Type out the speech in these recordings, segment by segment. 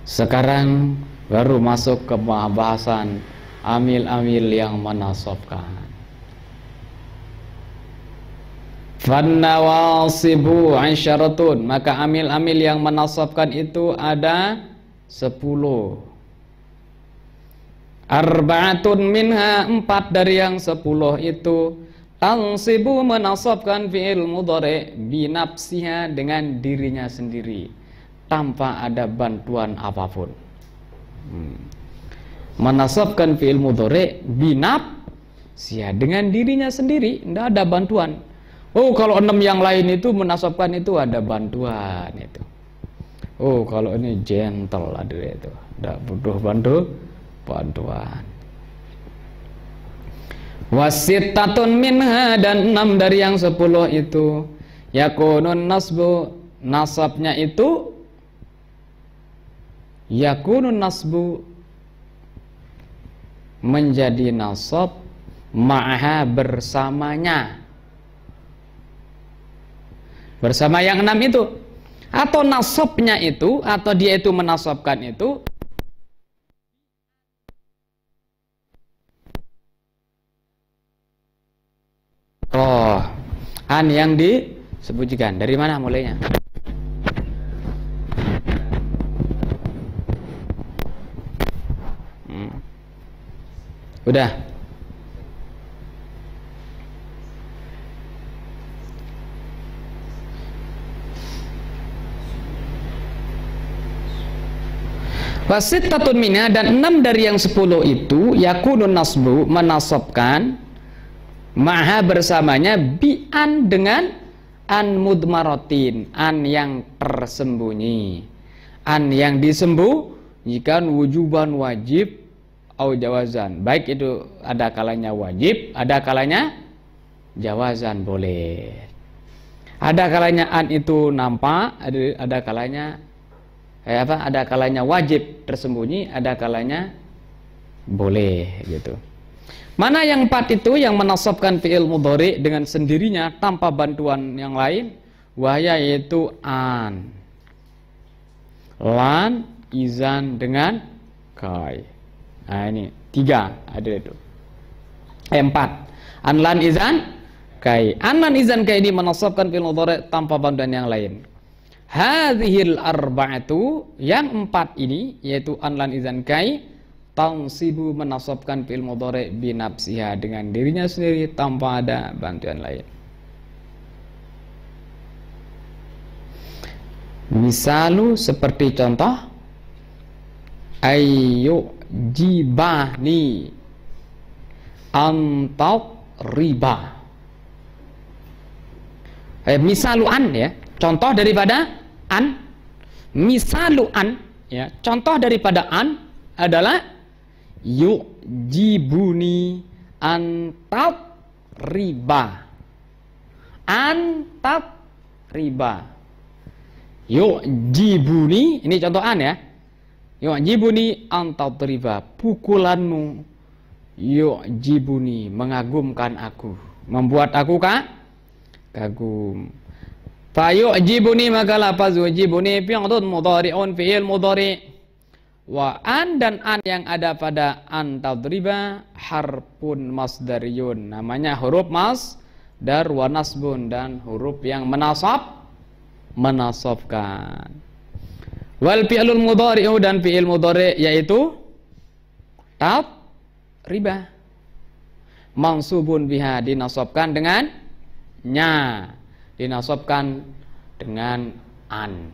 Sekarang baru masuk ke bahasan amil-amil yang menasabkan. Fannawasibu 'asyaratun, maka amil-amil yang menasabkan itu ada 10. Arba'atun minha, 4 dari yang 10 itu tansibu, menasabkan fi'il mudhari' binafsiha, dengan dirinya sendiri tanpa ada bantuan apapun. Menasabkan fi'il mudhari' binafsiha, dengan dirinya sendiri, tidak ada bantuan. Oh, kalau 6 yang lain itu menasabkan itu ada bantuan itu. Oh, kalau ini gentle ada itu, tidak butuh bantuan. Wasittatun minha, dan 6 dari yang 10 itu yakunun nasbu, nasabnya itu yakunun nasbu, menjadi nasab ma'aha, bersamanya, bersama yang 6 itu, atau nasabnya itu, atau dia itu menasabkan itu an yang disebutkan. Dari mana mulainya? Udah. Wasittatun minha, dan 6 dari yang 10 itu yakunun nasbu, menasabkan maha, bersamanya, bi'an, dengan an mudmaratin, an yang tersembunyi, an yang disembunyikan, wujuban, wajib, au jawazan, baik itu ada kalanya wajib, ada kalanya jawazan, boleh. Ada kalanya an itu nampak, ada kalanya ada kalanya wajib tersembunyi, ada kalanya boleh gitu. Mana yang 4 itu yang menasabkan fi'il mudhari' dengan sendirinya tanpa bantuan yang lain? Wahya, yaitu an, lan, izan, dengan kai. Nah ini 3 ada itu. 4. An, lan, izan, kai. An, lan, izan, kai ini menasabkan fi'il mudhari' tanpa bantuan yang lain. Hadhil arba'atu, yang 4 ini yaitu an, lan, izan, kai, tansibu, menasabkan fi'il mudhari' binafsiha, dengan dirinya sendiri tanpa ada bantuan lain. Misalu, seperti contoh, ayu jibani antaut riba. Misalu an, ya, contoh daripada an. Misalu an, ya, contoh daripada an adalah yu'jibuni antat riba. Antat riba. Yu'jibuni, ini contoh an, ya. Yu'jibuni antat riba, pukulanmu yu'jibuni, mengagumkan aku, membuat aku kagum. Fa yu'jibuni, maka lafaz yu'jibuni fi'lun mudhari'un, fi'il mudhari'. Wa an, dan an yang ada pada an tadriba harfun masdariyun, namanya huruf masdar, wa nasbun, dan huruf yang menasabkan. Wal fi'lul mudhari'u, dan fi'il mudhari' yaitu tadriba mansubun biha, dinasabkan dengan nya, dinasabkan dengan an.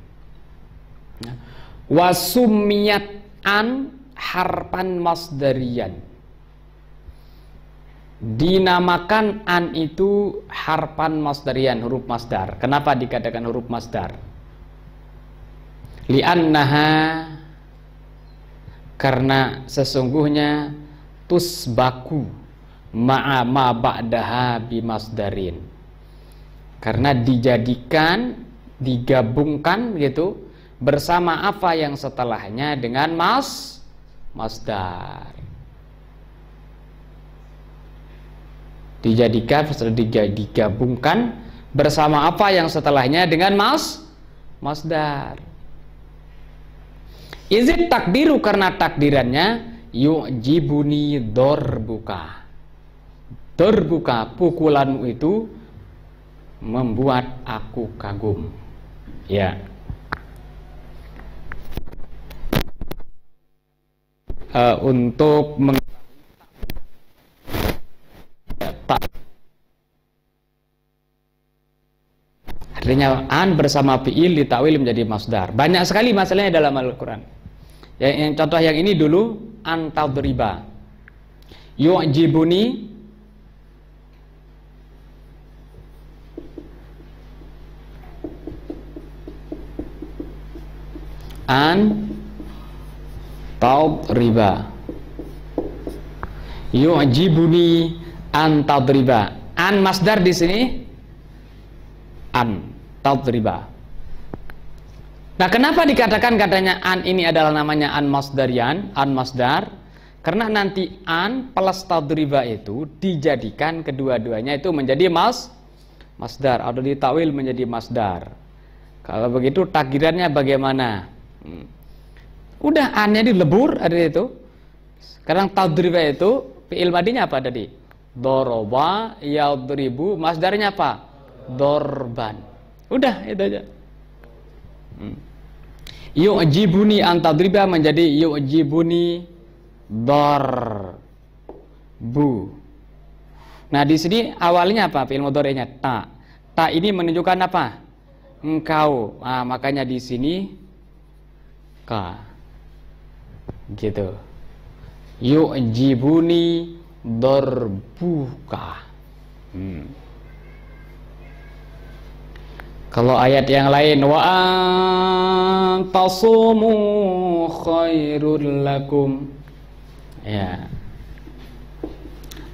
Wasumiyat an harfan masdariyan, dinamakan an itu harfan masdariyan, huruf masdar. Kenapa dikatakan huruf masdar? Li'annaha, karena sesungguhnya tusbaku ma'a ma ba'daha bimasdarin, karena dijadikan, digabungkan gitu bersama apa yang setelahnya dengan masdar. Dijadikan, digabungkan bersama apa yang setelahnya dengan masdar. Izid takdiru karena takdirannya yu'jibuni dorbuka. Dorbuka, pukulanmu itu membuat aku kagum. Ya. Untuk artinya an bersama fi'il ditakwil menjadi masdar. Banyak sekali masalahnya dalam Al-Qur'an. Yang contoh yang ini dulu an tadriba. Yu'jibuni an tadriba. Yu'jibuni an tadriba. An masdar di sini an tadriba. Nah, kenapa dikatakan katanya an ini adalah namanya an masdarian, an masdar? Karena nanti an plus tadriba itu dijadikan kedua-duanya itu menjadi masdar atau ditakwil menjadi masdar. Kalau begitu takdirannya bagaimana? Udah an-nya dilebur ada itu. Sekarang tadriba itu fi'il madinya apa tadi? Doroba yadribu, masdarnya apa? Dorban. Udah itu aja. Yu'jibuni an tadriba menjadi yu'jibuni dorbu. Nah, di sini awalnya apa? Fi'il mudhari'nya ta. Ta ini menunjukkan apa? Engkau. Nah, makanya di sini ka. Gitu. Yu'jibuni dorbuka. Kalau ayat yang lain wa antasumu khairul lakum. Ya.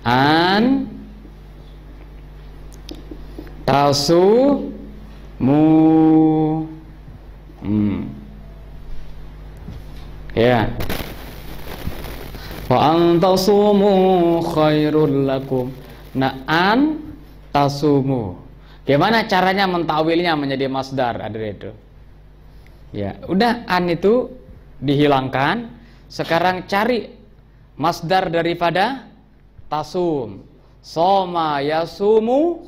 An tasumu ya. Wa antasumu khairul lakum. Nah, an tasumu. Gimana caranya mentakwilnya menjadi masdar? Ada itu. Ya, udah an itu dihilangkan. Sekarang cari masdar daripada tasum. Soma yasumu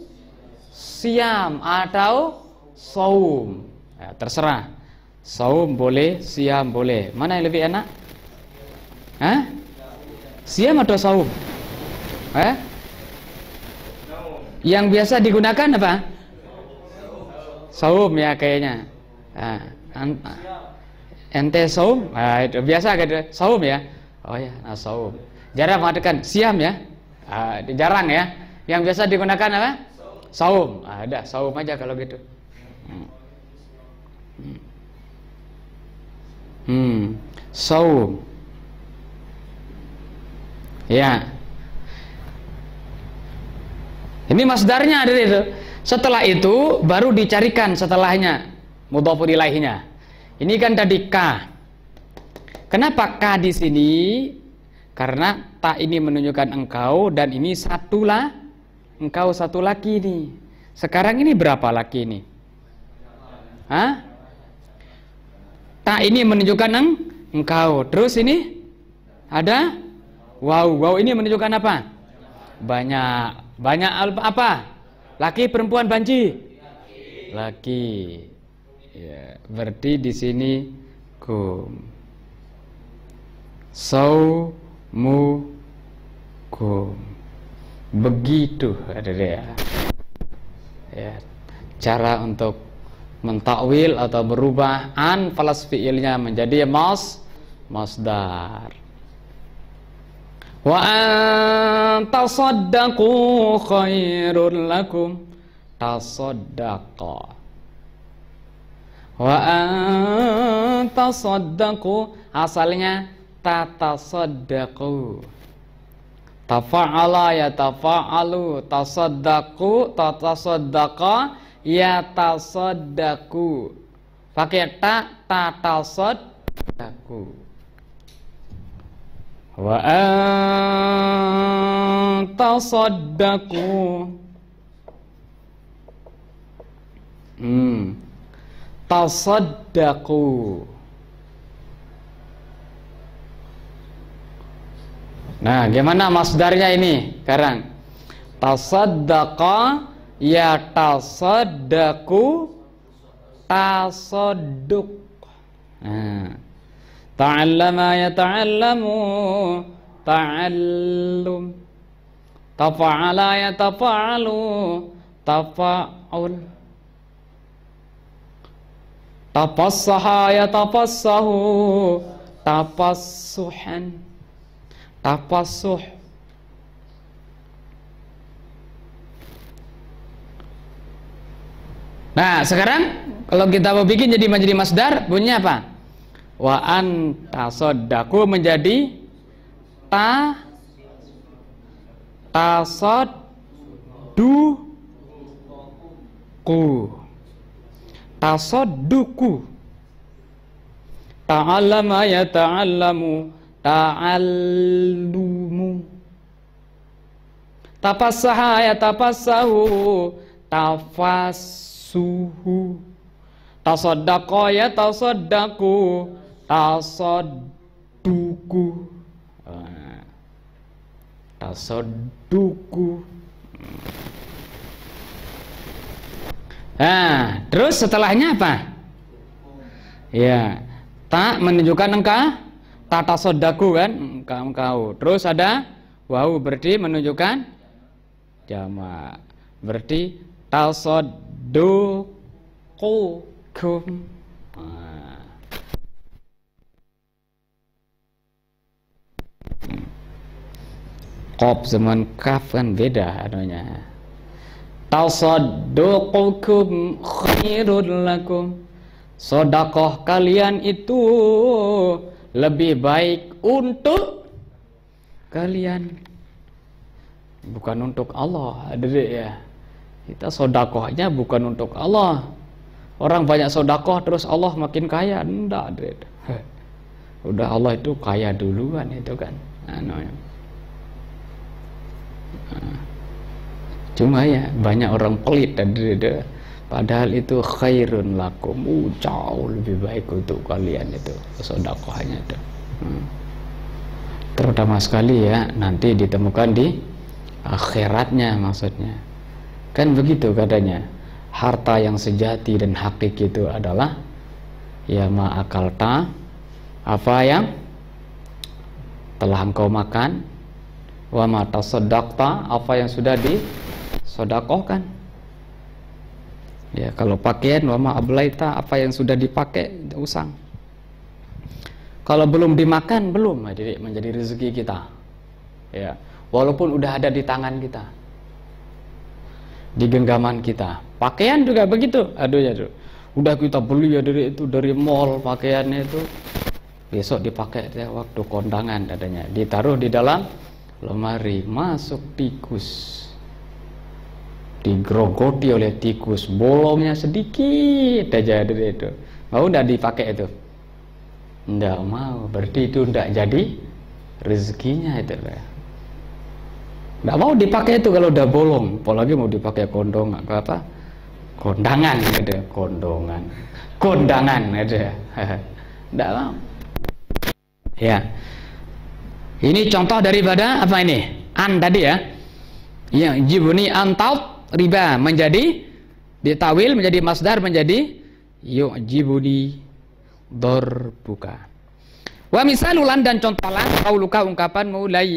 siam atau saum. Ya, terserah. Saum boleh, siam boleh. Mana yang lebih enak? Hah? Siam atau saum? Yang biasa digunakan apa? Saum ya kayaknya. Ente saum? Itu biasa kan saum ya. Oh ya, saum. Jarang mengatakan siam ya. Jarang ya. Yang biasa digunakan apa? Saum. Ada saum aja kalau gitu. Saum. Ya. Ini masdarnya ada itu. Setelah itu baru dicarikan setelahnya mudhofun ilaihinya. Ini kan tadi ka. Kenapa ka di sini? Karena ta ini menunjukkan engkau dan ini satulah engkau satu laki nih. Sekarang ini berapa laki ini? Hah? Ta ini menunjukkan engkau. Terus ini ada wow. Wow ini menunjukkan apa? Banyak. Banyak apa? Laki, perempuan, banci? Laki. Ya, berarti di sini kum. Saumu kum. Begitu ada dia. Ya, cara untuk mentakwil atau berubah an plus fi'ilnya menjadi masdar. Wa antasaddaqu khairul lakum. Tasaddaqa. Wa antasaddaqu asalnya tatasaddaqu. Tafa'ala yatafa'alu, tasaddaqu tatasaddaqa yatasaddaqu. Pakai tatasaddaqu. Wa antasaddaqu. Tasaddaqu. Nah, gimana masdarnya ini sekarang? Tasaddaqa yatasaddaqu tasadduk. Nah, ta'allama yata'allamu ta'allum. Tafa'ala yatafa'alu tafa'ul. Tapassaha yatapassahu tapassuhan. Tapassuh. Nah, sekarang kalau kita mau bikin jadi masdar, bunyinya apa? Wa an tasaddaku menjadi tasadduku. Tasadduku. Ta'allama ya ta'allamu ta'allumu. Tapassaha ya tapassahu tafassuhu. Tasaddaqa ya tasaddaku tasadduku. Tasadduku. Nah, terus setelahnya apa? Ya, tak menunjukkan engkau, tak tasaddaku kan, engkau. Terus ada wau berarti menunjukkan jamak. Berarti tasadduqukum. Nah. Qaf zaman kaf kan beda anunya. Tasadduqukum khairul lakum. Sedekah kalian itu lebih baik untuk kalian, bukan untuk Allah. Adik ya, kita sedekahnya bukan untuk Allah. Orang banyak sedekah terus Allah makin kaya, enggak, adik. Udah Allah itu kaya duluan itu kan. Cuma ya banyak orang pelit, adik. Padahal itu khairun lakum, jauh lebih baik untuk kalian itu sedekahnya itu. Terutama sekali ya nanti ditemukan di akhiratnya, maksudnya kan begitu katanya. Harta yang sejati dan hakiki itu adalah ya ma'akalta, apa yang telah engkau makan, wa ma tasaddaqta, apa yang sudah disedekahkan. Ya, kalau pakaian wama ablaita, apa yang sudah dipakai usang. Kalau belum dimakan, belum menjadi rezeki kita. Ya, walaupun udah ada di tangan kita, di genggaman kita. Pakaian juga begitu. Aduh ya, udah kita beli ya dari mall pakaiannya itu, besok dipakai ya, waktu kondangan adanya, ditaruh di dalam lemari, masuk tikus, digrogoti oleh tikus, bolongnya sedikit aja dari itu. Mau enggak dipakai itu? Enggak mau, berarti itu enggak jadi rezekinya itu. Enggak mau dipakai itu kalau udah bolong, apalagi mau dipakai kondong apa? Kondangan gitu, kondangan gitu. Enggak mau. Ya. Ini contoh daripada apa ini? An tadi ya. Ya, jibuni antaut riba menjadi ditawil menjadi masdar menjadi yu'jibuni darbuka. Wa misalulan dan contohlan qauluka ungkapanmu la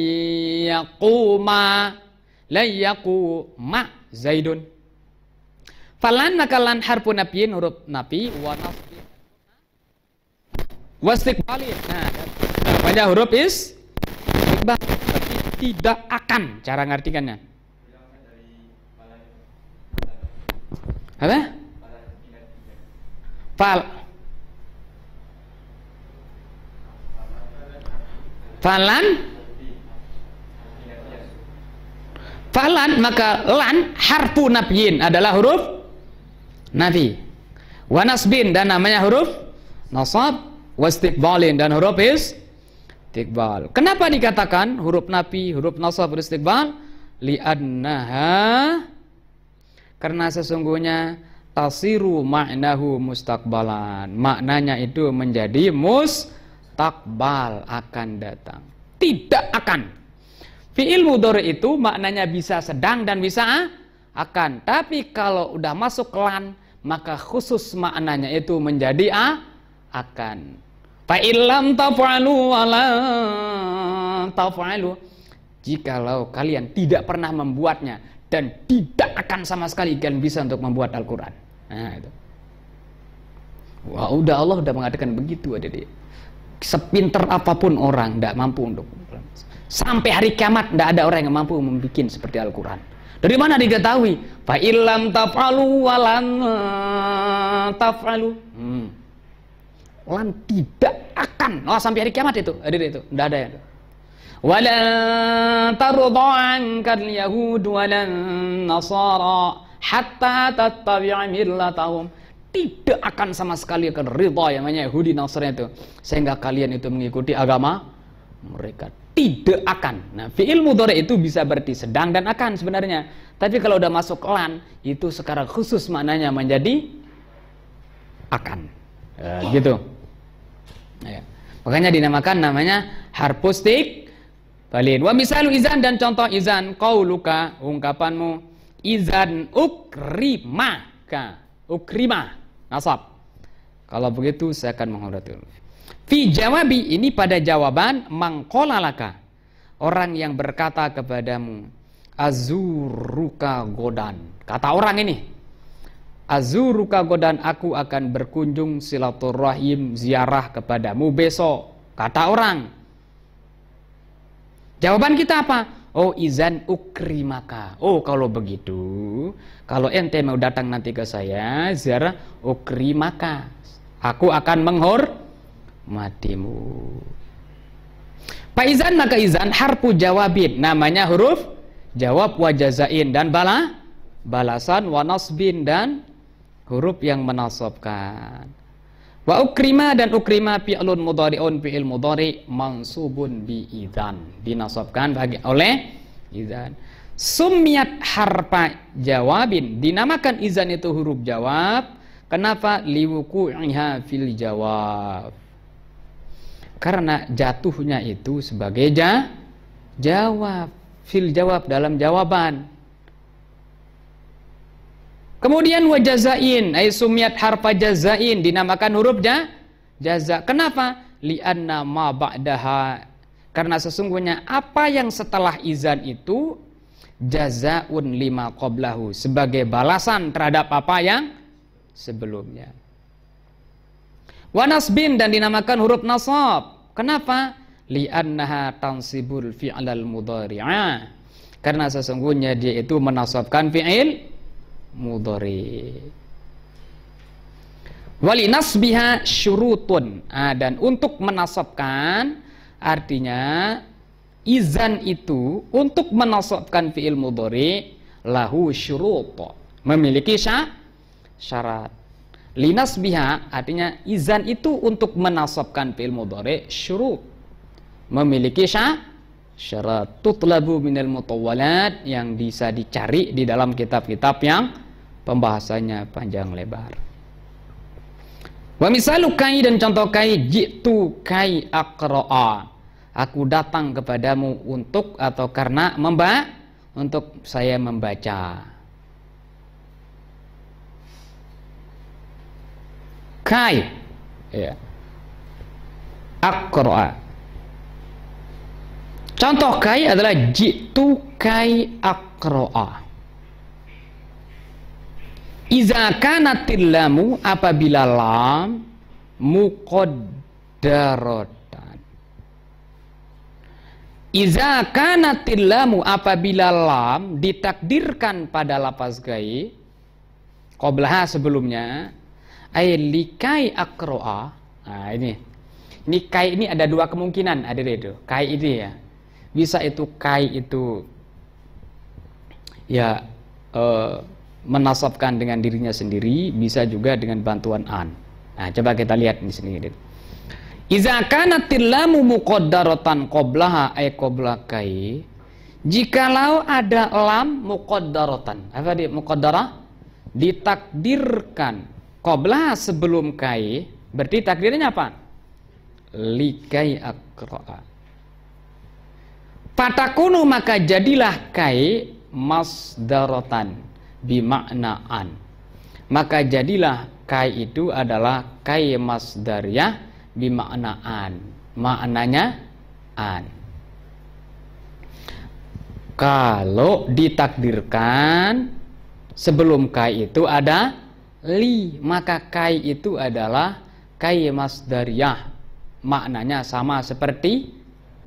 yaquma zaidun. Falan nakalan harfu nafyin huruf nafi wa nasbi wastiqbalin. Nah, banyak huruf istiqbal, tidak akan, cara ngartikannya. Apa? Falan maka lan harfu nafyin adalah huruf nafi, wa nasbin dan namanya huruf nasab, wastiqbalin dan huruf istiqbal. Kenapa dikatakan huruf nafi, huruf nasab, huruf istiqbal? Li'annaha, karena sesungguhnya tasiru ma'nahu mustaqbalan, maknanya itu menjadi mustakbal, akan datang, tidak akan. Fi'il mudhari itu maknanya bisa sedang dan bisa akan. Tapi kalau udah masuk lan, maka khusus maknanya itu menjadi akan. Fa illam taf'alu wa la taf'alu. Jikalau kalian tidak pernah membuatnya dan tidak akan sama sekali kalian bisa untuk membuat Al-Qur'an. Nah, itu. Wah, Allah udah mengatakan begitu, adik-adik. Sepinter apapun orang tidak mampu untuk sampai hari kiamat tidak ada orang yang mampu membuat seperti Al-Quran. Dari mana diketahui? Fa illam taf'alu wa lan taf'alu. Lan tidak akan. Oh, sampai hari kiamat itu. Adik-adik itu tidak ada yang. Wala tarda ankal yahud walan nasara hatta tattabi'a millatahum. Tidak akan sama sekali akan ridha yang namanya Yahudi Nasrani itu sehingga kalian itu mengikuti agama mereka. Tidak akan. Nah, fi'il mudhari itu bisa berarti sedang dan akan sebenarnya. Tapi kalau udah masuk lan itu sekarang khusus maknanya menjadi akan. Gitu. Ya. Makanya dinamakan namanya harfus balin. Wa misalu izan dan contoh izan qauluka ungkapanmu izan ukrimaka. Ukrimah nasab. Kalau begitu saya akan menghormati. Fi jawabi ini pada jawaban mangkolalaka. Orang yang berkata kepadamu azuruka godan. Kata orang ini azuruka godan, aku akan berkunjung silaturahim ziarah kepadamu besok. Kata orang. Jawaban kita apa? Oh izan ukrimaka. Oh kalau begitu, kalau ente mau datang nanti ke saya ziarah ukrimaka, aku akan menghormatimu. Pak izan maka izan harfu jawabin, namanya huruf jawab wa jazain dan balasan wa nasbin dan huruf yang menasabkan. Wa ukrima dan ukrima fi'lun mudhari'un fi'il mudhari mansubun bi idzan, dinasabkan oleh idzan. Sumiyat harfa jawabin, dinamakan idzan itu huruf jawab. Kenapa? Liwuqu'iha fil jawab, karena jatuhnya itu sebagai jawab, fil jawab, dalam jawaban. Kemudian wajazain, ay sumiyat harfa jazain, dinamakan huruf jaza. Kenapa? Li'anna ma ba'daha, karena sesungguhnya apa yang setelah izan itu jazaun lima qablahu, sebagai balasan terhadap apa yang sebelumnya. Wa nasbin dan dinamakan huruf nasab. Kenapa? Li'annaha tansibul fi'lal mudhari'a, karena sesungguhnya dia itu menasabkan fi'il mudhari. Wali nasbiha syurutun, dan untuk menasabkan artinya izan itu untuk menasabkan fi'il mudhari lahu syurut, memiliki syarat. Linasbiha artinya izan itu untuk menasabkan fi'il mudhari syurut, memiliki syarat. Tutlabu minal mutawwalat, yang bisa dicari di dalam kitab-kitab yang pembahasannya panjang lebar. Wa misalu kai dan contoh kai jitu kai aqra'a, aku datang kepadamu untuk atau karena untuk saya membaca. Kai ya. Aqra'a. Contoh kai adalah jitu kai aqra'a. Iza kanatil lamu, apabila lam muqaddaratan. Iza kanatil lamu, apabila lam ditakdirkan pada lafaz gai qablaha sebelumnya, ay likai aqra'a. Nah ini kai ini ada dua kemungkinan, ada itu kai ini ya. Bisa itu kai itu ya menasabkan dengan dirinya sendiri, bisa juga dengan bantuan an. Nah, coba kita lihat di sini. Iza kanatil lamu muqaddaratan qablaha ay qabla kai. Jikalau ada lam muqaddaratan. Apa dia muqaddarah? Ditakdirkan qablaha sebelum kai, berarti takdirnya apa? Likai aqra'a. Fatakunu maka jadilah kai masdarotan bimaknaan. Maka jadilah kai itu adalah kai masdariyah bimaknaan. Maknanya an. Kalau ditakdirkan sebelum kai itu ada li, maka kai itu adalah kai masdariyah. Maknanya sama seperti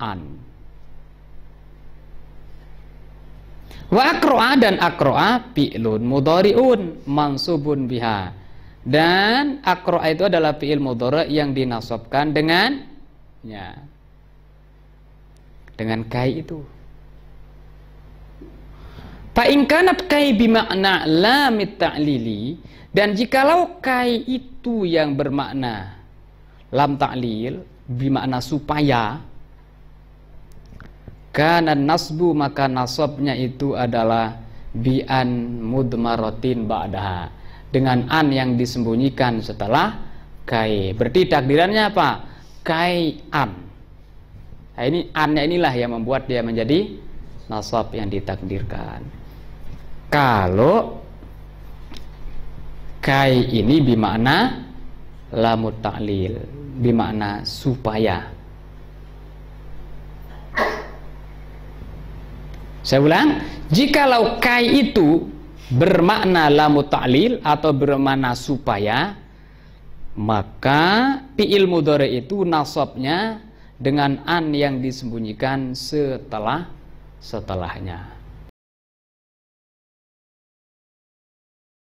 an. Wa akro'a dan akro'a fi'lun mudhari'un mansubun biha. Dan akro'a itu adalah fi'il mudhari' yang dinasabkan dengan kai itu. Fa in kanat kai bimakna lamit ta'lili, dan jikalau kai itu yang bermakna lam ta'lil bermakna supaya, kana nasbu maka nasabnya itu adalah bi an mudmaratin ba'daha, dengan an yang disembunyikan setelah kai. Berarti takdirannya apa? Kai an. Nah, ini annya inilah yang membuat dia menjadi nasab yang ditakdirkan. Kalau kai ini bimakna lamut ta'lil, bimakna supaya. Saya ulang, jikalau kai itu bermakna lamut ta'lil atau bermakna supaya, maka fi'il mudhari itu nasabnya dengan an yang disembunyikan setelahnya.